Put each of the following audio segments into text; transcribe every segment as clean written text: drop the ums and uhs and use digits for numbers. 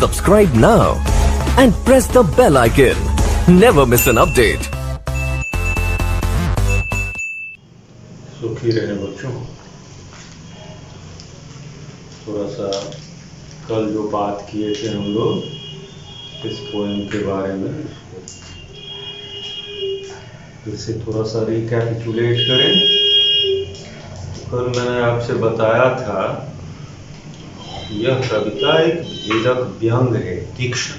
Subscribe now and press the bell icon. Never miss an update. सुखी रहे बच्चों। थोड़ा सा कल जो बात किए थे हम लोग इस पोएम के बारे में, इसे थोड़ा सा रिकैपिचुलेट करें। कल मैंने आपसे बताया था यह कविता एक भेदक व्यंग है, तीक्ष्ण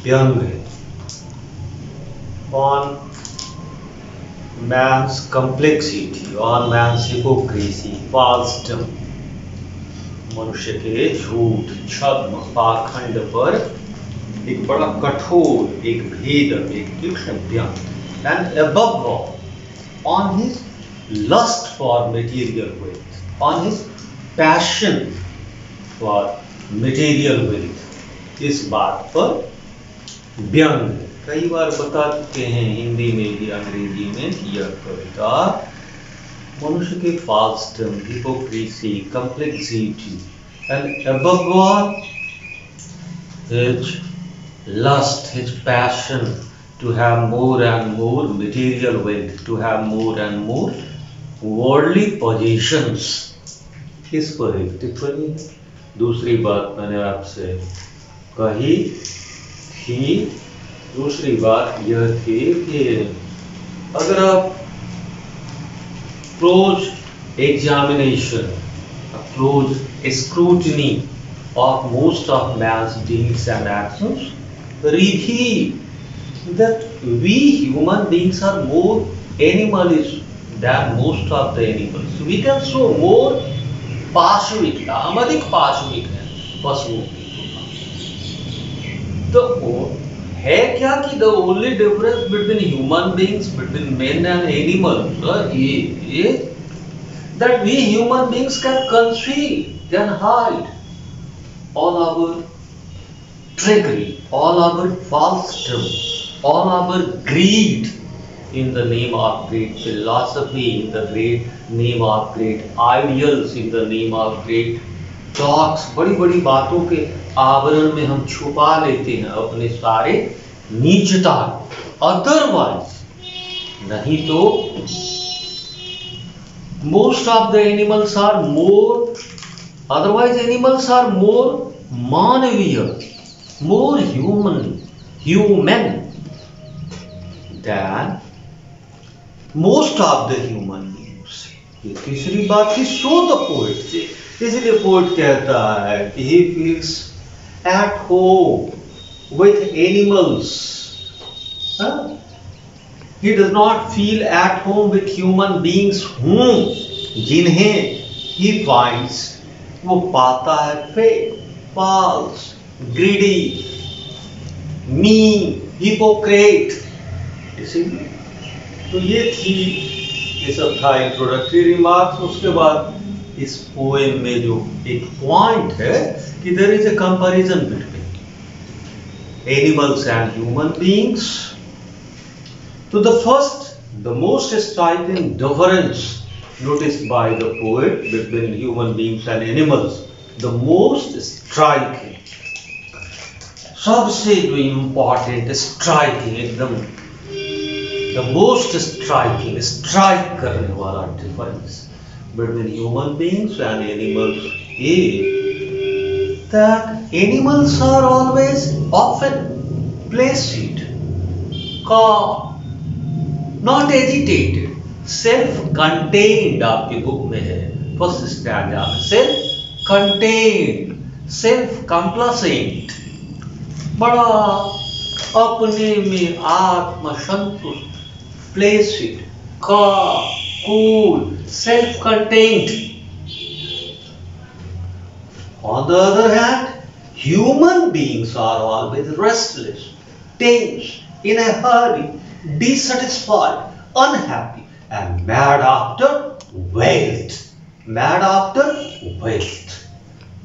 व्यंग है on man's complexity, on man's hypocrisy, falsedom, मनुष्य के झूठ, छद्म, पाखंड पर एक बड़ा कठोर, एक भेदक, एक तीक्ष्ण व्यंग, and above all, on his lust for material wealth, on his passion for material wealth, इस बात पर व्यंग है। कई बार बता चुके हैं हिंदी में भी अंग्रेजी में कि यह कविता मनुष्य के falsedom, hypocrisy, complexity and above all his lust, his passion to have more and more material wealth, to have more and more worldly positions, इस पर एक टिप्पणी है। दूसरी बात मैंने आपसे कही थी, दूसरी बात यह थी कि अगर आप close examination, close scrutiny of most of man's deeds and actions reveal that we human beings are more animalistic than most of the animals. We can show more पाशविकता, हम अधिक पाशविक हैं पशुओं की। तो है क्या कि the only difference between human beings, between men and animals is that we human beings can conceal, can hide all our trickery, all our falsedom, all our greed in the name of great philosophy, in the great name of great ideals, in the name of great talks। बड़ी बड़ी बातों के आवरण में हम छुपा लेते हैं अपने सारे नीचता। अदरवाइज नहीं तो most of the animals are more, otherwise animals are more मानवीय, more human than most of the human beings। ये तीसरी बात थी। सो द पोएट से, इसलिए पोएट कहता है कि he feels at home with animals, he does not feel at home with human beings whom, जिन्हें he finds, वो पाता है fake, false, greedy, mean, hypocrite। इसीलिए तो ये थी, ये सब था इंट्रोडक्टरी रिमार्क्स। उसके बाद इस पोएम में जो एक पॉइंट है कि there is a comparison between animals and human beings. तो the first, the most striking difference noticed by the poet between human beings and animals, the most striking, सबसे जो इम्पोर्टेंट, स्ट्राइकिंग, एकदम the most striking, strike करने वाला difference between human beings and animals is that animals are always often placid, calm, not agitated, self-contained। आपकी book में है first standard में, self-contained, self-complacent, बड़ा अपने में आत्मसंतुष्ट, placid, calm, cool, self-contained। On the other hand, human beings are always restless, tense, in a hurry, dissatisfied, unhappy, and mad after wealth, mad after wealth।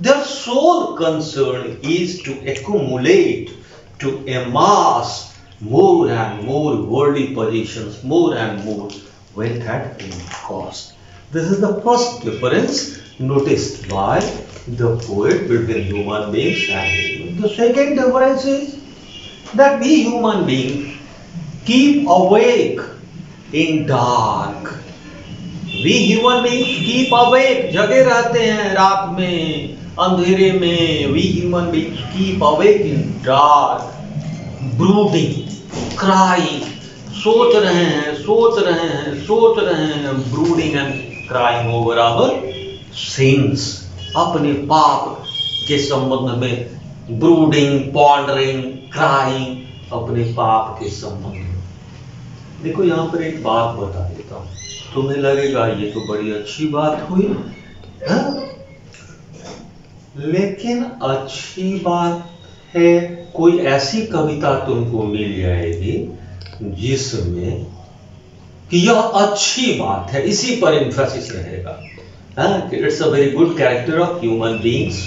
Their sole concern is to accumulate, to amass more and more worldly possessions, more and more wealth at any cost। This is the first difference noticed by the poet between human beings and animals. The second difference is that we human beings keep awake in dark. We human beings keep awake, जगे रहते हैं रात में, अंधेरे में. We human beings keep awake in dark, brooding, crying. सोच रहे हैं, सोच रहे हैं, सोच रहे हैं. Brooding and crying over our sins. अपने पाप के संबंध में ब्रूडिंग, पॉन्डरिंग, क्राइंग, अपने पाप के संबंध में. देखो यहाँ पर एक बात बता देता हूँ, तुम्हें लगेगा ये तो बड़ी अच्छी बात हुई, हाँ? लेकिन अच्छी बात है, कोई ऐसी कविता तुमको मिल जाएगी जिसमें कि यह अच्छी बात है, इसी पर एम्फेसिस रहेगा. It's a very good character of human beings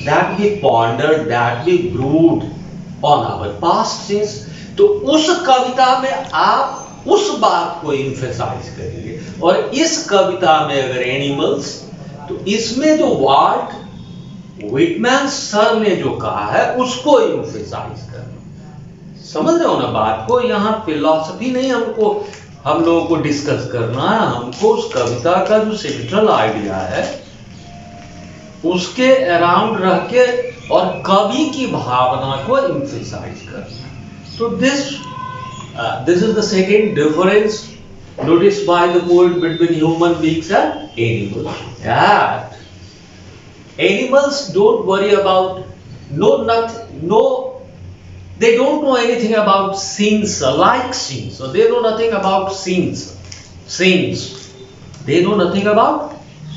that we ponder, that we brood on our past sins. तो उस कविता में आप उस बात को एम्फेसाइज करेंगे. और इस कविता में अगर एनिमल्स, तो इसमें जो वाल्ट विटमैन सर ने जो कहा है उसको एम्फेसाइज करना. समझ रहे हो ना बात को? यहाँ फिलॉसफी नहीं हमको, हम लोगों को डिस्कस करना है. हमको उस कविता का जो सेंट्रल आइडिया है उसके अराउंड रह के और कवि की भावना को एम्फेसाइज करना. तो this is the second difference noticed by the poet between human beings and animals. That animals don't worry about they don't know anything about sins, like sins. So they know nothing about sins. They know nothing about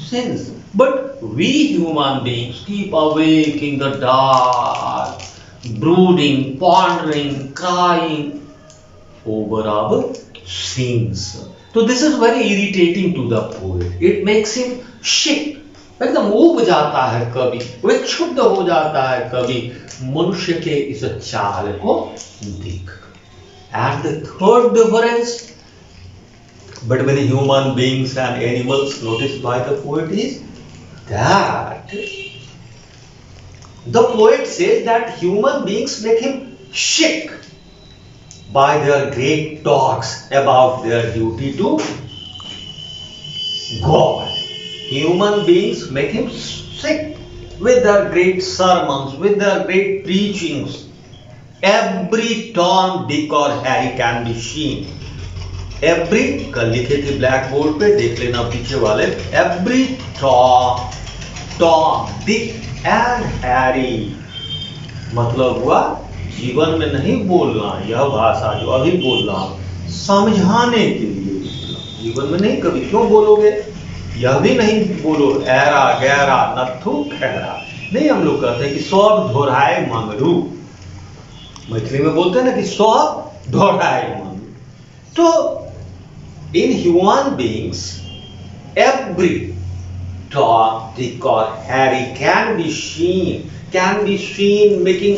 sins. But we human beings keep awake in the dark, brooding, pondering, crying over our sins. So this is very irritating to the poet. It makes him shake. एकदम ऊब जाता है कवि, वह क्षुब्ध हो जाता है कवि मनुष्य के इस चाल को देख. And the third difference between human beings and animals noticed by the poet is that the poet says that human beings make him shake by their great talks about their duty to God. Human beings make him sick with their great sermons, with their great preachings. Every Tom, Dick or Harry can be seen. Every, कल लिखे थे black board पे, देख लेना पीछे वाले. Every Tom, Dick and Harry मतलब हुआ जीवन में नहीं बोलना. यह भाषा जो अभी बोल रहा हूं समझाने के लिए, जीवन में नहीं. कभी क्यों बोलोगे? यह भी नहीं बोलो ऐरा गैरा नथु खैरा. नहीं, हम लोग कहते हैं कि सब धोराए मंगरू. मैथिली में बोलते हैं ना कि सब धोराए मंगरू. तो in human beings every Tom, Dick or Harry can be seen making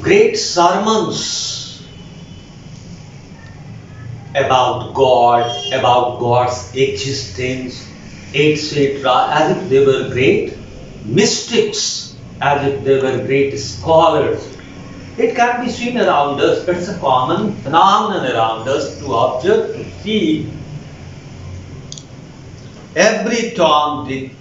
great sermons about God, about God's existence, etc., as if they were great mystics, as if they were great scholars. It can be seen around us. It's a common phenomenon around us to observe, to see. Every Tom, Dick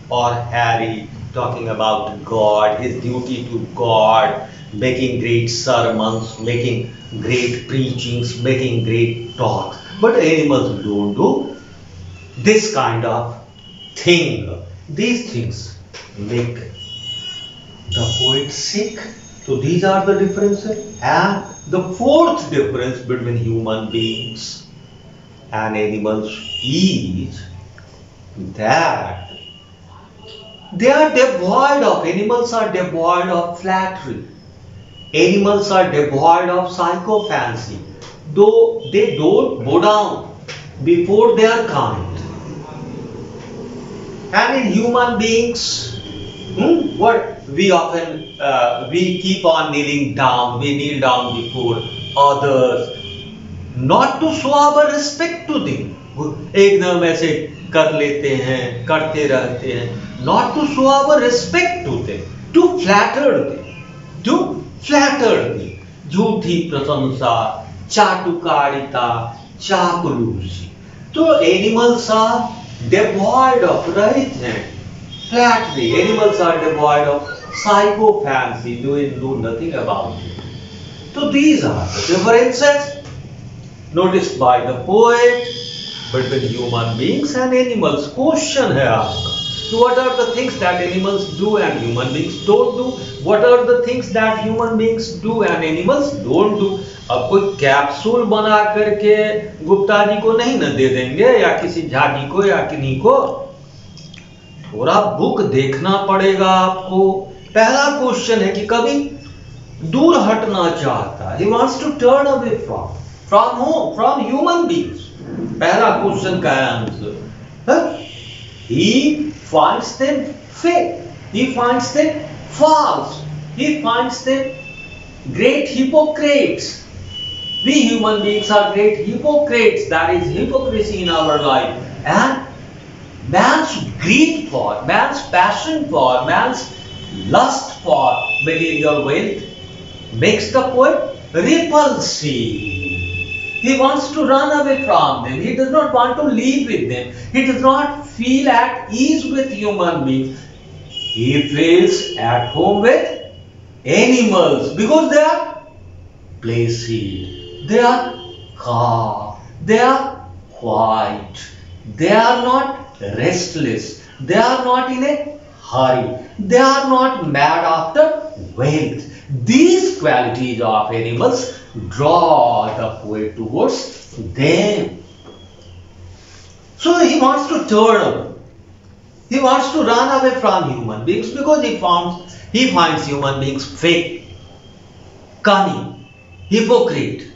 or Harry talking about God, his duty to God, making great sermons, making great preachings, making great talks. But animals don't do this kind of thing. These things make the poet sick. So these are the differences. And the fourth difference between human beings and animals is that they are devoid of, animals are devoid of flattery. Animals are devoid of psychophancy. Though they don't bow down before their kind. And in human beings, what we often, we keep on kneeling down, we kneel down before others, not to show our respect to them. एकदम ऐसे कर लेते हैं, करते रहते हैं, not to show our respect to them, to flatter them. to flatter thee. झूठी प्रशंसा, चाटुकारिता, चापलूसी. तो एनिमल्स आर devoid of, रहित हैं, flattery. Animals are devoid of psychophancy, do nothing about it. So these are the differences noticed by the poet between human beings and animals. Question है आपका, what are the things that animals do and human beings don't do? What are the things that human beings do and animals don't do? अब कोई capsule बना करके गुप्ता जी को नहीं न दे देंगे, या किसी झा जी को, या किन्हीं को. थोड़ा बुक देखना पड़ेगा आपको. पहला क्वेश्चन है कि कभी दूर हटना चाहता है. He wants to turn away from whom? From human beings. पहला क्वेश्चन का answer. He finds them fake. He finds them false. He finds them great hypocrites. We human beings are great hypocrites. There is hypocrisy in our life. And man's greed for, man's passion for, man's lust for material wealth makes the poet repulsive. He wants to run away from them. He does not want to live with them. He does not feel at ease with human beings. He feels at home with animals because they are placid. They are calm. They are quiet. They are not restless. They are not in a hurry. They are not mad after wealth. These qualities of animals draw the poet towards them. So he wants to turn away. He wants to run away from human beings because he finds human beings fake, cunning, hypocrite,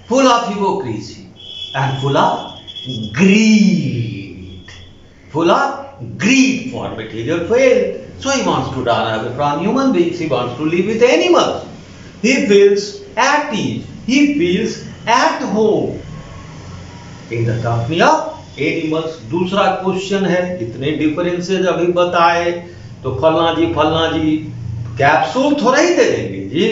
full of hypocrisy and full of greed. Full of greed for material wealth. So he wants to run away from human beings. He wants to live with animals. He feels at ease. He feels at home in the company of animals. दूसरा question है, इतने differences अभी बताए तो फलना जी capsule थोड़ा ही दे देंगे जी.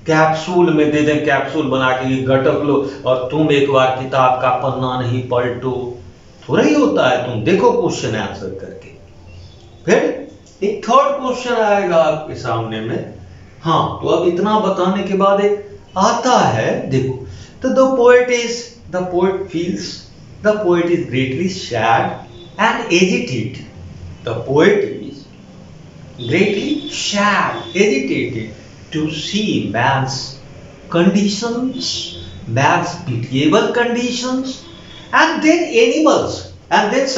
Capsule में दे दें, कैप्सूल बना के गटक लो और तुम एक बार किताब का पन्ना नहीं पलटो, थोड़ा ही होता है. तुम देखो क्वेश्चन आंसर करके. फिर एक थर्ड क्वेश्चन आएगा आपके सामने में. हाँ, तो अब इतना बताने के बाद एक आता है, देखो. तो the poet feels, the poet is greatly sad and agitated. The poet is greatly sad, agitated to see man's conditions, man's pitiable conditions, and then animals, and then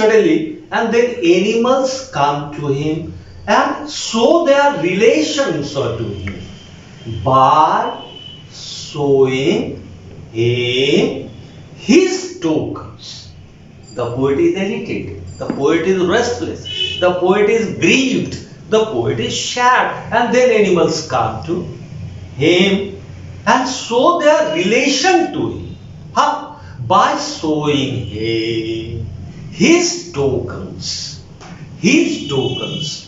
animals come to him and show their relations to him by showing him his tokens. The poet is agitated, the poet is restless, the poet is grieved, the poet is sad, and then animals come to him and show their relation to him. How? By showing him his tokens. His tokens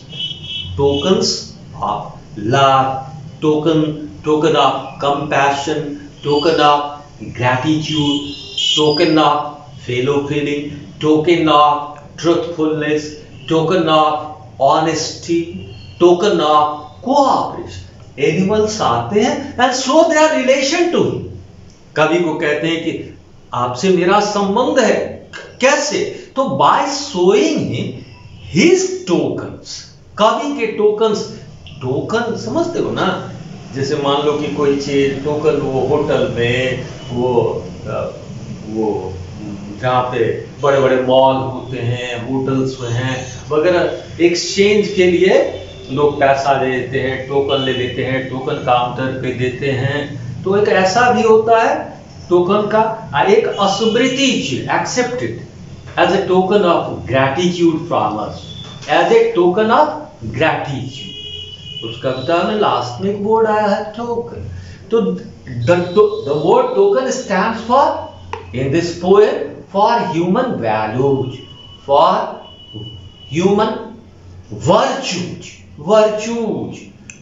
of love, token of compassion, token of gratitude, token of fellow feeling, token of truthfulness, token of honesty, token of cooperation. Animals आते हैं and show their relation to him. कवि को कहते हैं कि आपसे मेरा संबंध है. कैसे? तो by showing him his tokens. कवि के टोकन समझते हो ना? जैसे मान लो कि कोई चीज टोकन, वो होटल में, वो जहाँ पे बड़े बड़े मॉल होते हैं, होटल्स में हैं वगैरह, एक्सचेंज के लिए लोग पैसा दे देते हैं, टोकन ले लेते हैं, टोकन काउंटर पे देते हैं. तो एक ऐसा भी होता है टोकन का, एक स्मृति चीज, accepted as a token of gratitude from us, as a token of gratitude. उस कविता में लास्ट में एक वर्ड आया है टोकन. तो the word token stands for in this poem for human values, for human virtues,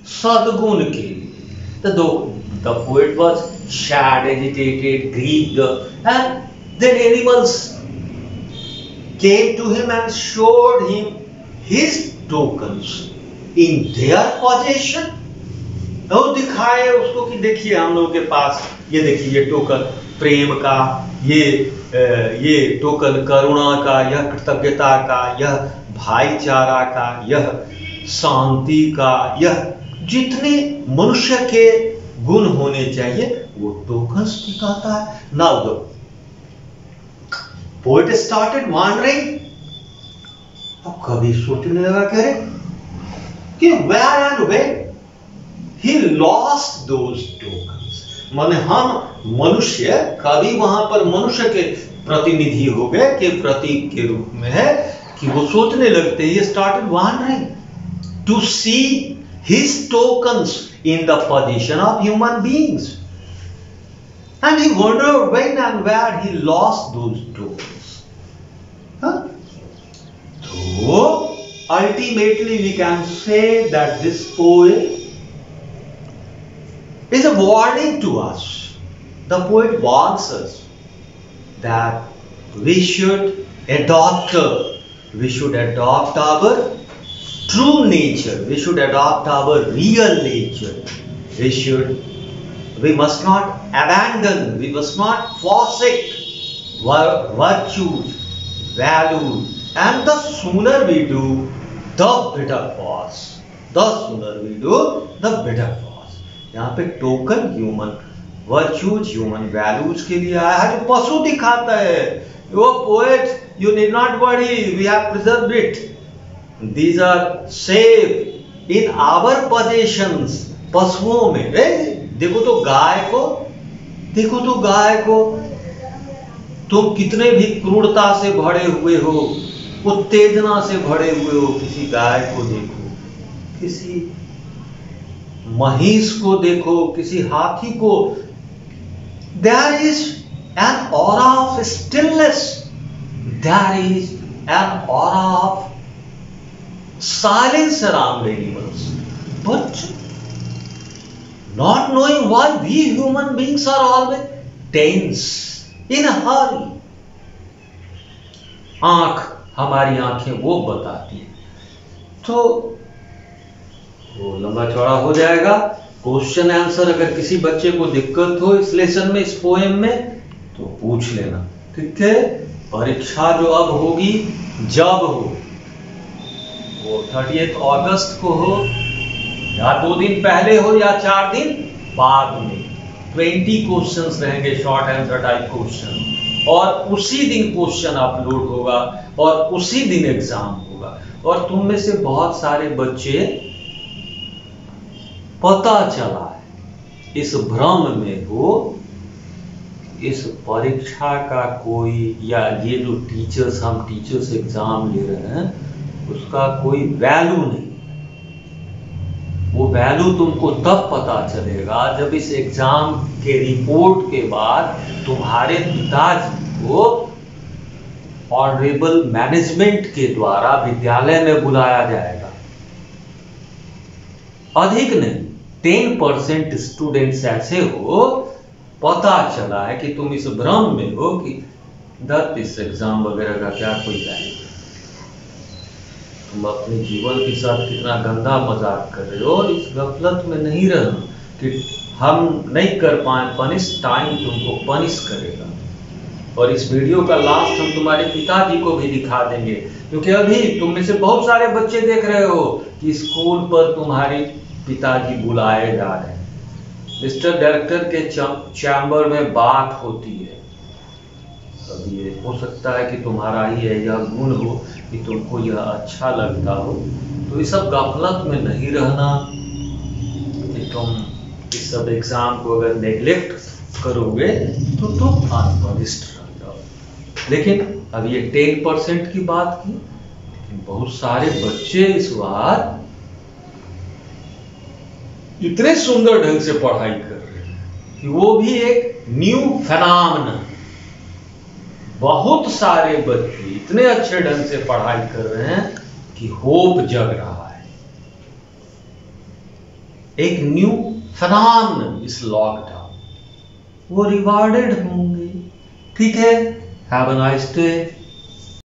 सद्गुण के लिए. The poet was sad, agitated, grieved, and then animals came to him and showed him his tokens in their possession. तो दिखाए उसको कि देखिए हम लोगों के पास ये देखिए ये टोकन प्रेम का, ये टोकन करुणा का, यह कृतज्ञता का, यह भाईचारा का, यह शांति का, यह जितने मनुष्य के गुण होने चाहिए वो टोकन्स दिखाता है. Now the poet started wondering. अब कभी सोचने लगा कह रहे कि where and when he lost those tokens. माने हम मनुष्य कभी वहां पर मनुष्य के प्रतिनिधि हो गए के प्रतीक के रूप में है कि वो सोचने लगते हैं. He started wondering to see his tokens in the possession of human beings, and he wondered when and where he lost those tokens. So ultimately we can say that this poem is a warning to us. The poet warns us that we should adopt our true nature. We should adopt our real nature. We must not abandon, we must not forsake virtues, values, and the sooner we do, the better for us. The sooner we do, the better for us. यहाँ पे token human virtues, human values के लिए आया है, जो पशु दिखाता है. वो poet, you need not worry, we have preserved it. These are safe in our possessions. पशुओं में देखो तो गाय को तुम कितने भी क्रूरता से भरे हुए हो, उत्तेजना से भरे हुए हो, किसी गाय को देखो, किसी महिष को देखो, किसी हाथी को, there is an aura of stillness, there is an aura of silence around animals. But not knowing why we human beings are always tense, in a hurry. हमारी आंखें वो बताती है. तो वो लंबा चौड़ा हो जाएगा. क्वेश्चन आंसर अगर किसी बच्चे को दिक्कत हो इस लेसन में, इस पोएम में, तो पूछ लेना, ठीक है. परीक्षा जो अब होगी, जब हो वो 30 अगस्त को हो, या 2 दिन पहले हो, या 4 दिन बाद में. 20 क्वेश्चंस रहेंगे, शॉर्ट आंसर टाइप क्वेश्चन, और उसी दिन क्वेश्चन अपलोड होगा और उसी दिन एग्जाम होगा. और तुम में से बहुत सारे बच्चे पता चला है इस भ्रम में हो, इस परीक्षा का कोई, या ये जो हम टीचर्स एग्जाम ले रहे हैं, उसका कोई वैल्यू नहीं. वो वैल्यू तुमको तब पता चलेगा जब इस एग्जाम के रिपोर्ट के बाद तुम्हारे पिताजी को ऑनरेबल मैनेजमेंट के द्वारा विद्यालय में बुलाया जाएगा. अधिक नहीं, 10% स्टूडेंट्स ऐसे हो, पता चला है कि तुम इस भ्रम में हो कि दत्त इस एग्जाम वगैरह का क्या कोई वैल्यू. तुम अपने जीवन के साथ कितना गंदा मजाक कर रहे हो, और इस गफलत में नहीं रहना कि हम नहीं कर पाए पनिश, टाइम तुमको पनिश करेगा. और इस वीडियो का लास्ट हम तुम्हारे पिताजी को भी दिखा देंगे, क्योंकि अभी तुम में से बहुत सारे बच्चे देख रहे हो कि स्कूल पर तुम्हारे पिताजी बुलाए जा रहे हैं. मिस्टर डायरेक्टर के चैम्बर में बात होती है. अब ये हो सकता है कि तुम्हारा ही यह गुण हो कि तुमको यह अच्छा लगता हो. तो इस सब गफलत में नहीं रहना कि तुम इस सब एग्जाम को अगर नेग्लेक्ट करोगे तो तुम अनपनिश्ड रह जाओ. लेकिन अब ये 10% की बात की, बहुत सारे बच्चे इस बार इतने सुंदर ढंग से पढ़ाई कर रहे हैं कि वो भी एक न्यू फेनोमेनन. बहुत सारे बच्चे इतने अच्छे ढंग से पढ़ाई कर रहे हैं कि होप जग रहा है. एक new Fanon is locked up, वो रिवार्डेड होंगे। ठीक है, हैव अ नाइस डे।